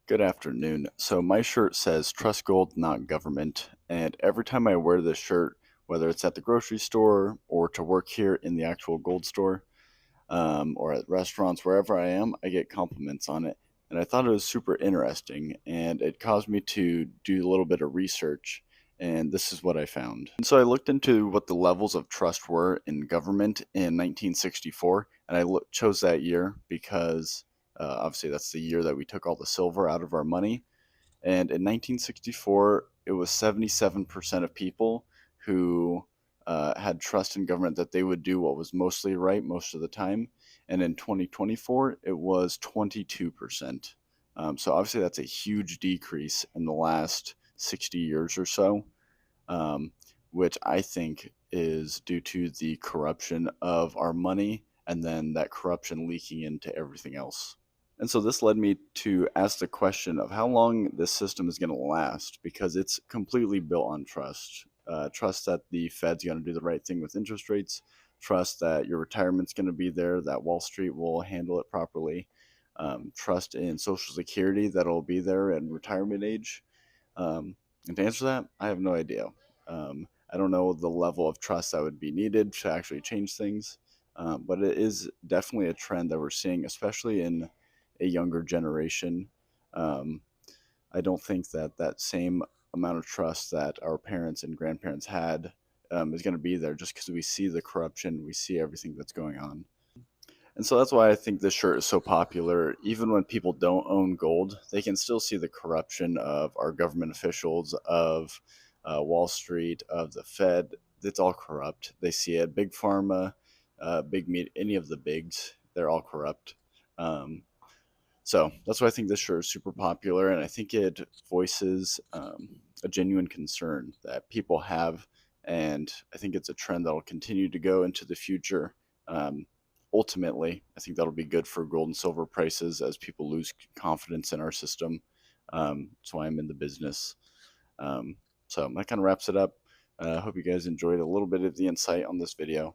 Good afternoon. So my shirt says trust gold, not government. And every time I wear this shirt, whether it's at the grocery store or to work here in the actual gold store, or at restaurants, wherever I am, I get compliments on it. And I thought it was super interesting, and it caused me to do a little bit of research. And this is what I found. And so I looked into what the levels of trust were in government in 1964, and chose that year because obviously that's the year that we took all the silver out of our money. And in 1964, it was 77% of people who had trust in government that they would do what was mostly right most of the time. And in 2024, it was 22%. So obviously, that's a huge decrease in the last 60 years or so, um, which I think is due to the corruption of our money and then that corruption leaking into everything else. And so this led me to ask the question of how long this system is going to last, because it's completely built on trust. Trust that the Fed's going to do the right thing with interest rates, trust that your retirement's going to be there, that Wall Street will handle it properly, trust in Social Security that'll be there at retirement age. And to answer that, I have no idea. I don't know the level of trust that would be needed to actually change things, but it is definitely a trend that we're seeing, especially in a younger generation. Um, I don't think that that same amount of trust that our parents and grandparents had is going to be there just because we see the corruption, we see everything that's going on. And so that's why I think this shirt is so popular. Even when people don't own gold, they can still see the corruption of our government officials, of Wall Street, of the Fed. It's all corrupt. They see it. Big Pharma, big meat, any of the bigs, they're all corrupt. Um, so that's why I think this shirt is super popular, and I think it voices a genuine concern that people have, and I think it's a trend that will continue to go into the future. Um, Ultimately, I think that'll be good for gold and silver prices as people lose confidence in our system. That's why I'm in the business. Um, so that kind of wraps it up. I hope you guys enjoyed a little bit of the insight on this video.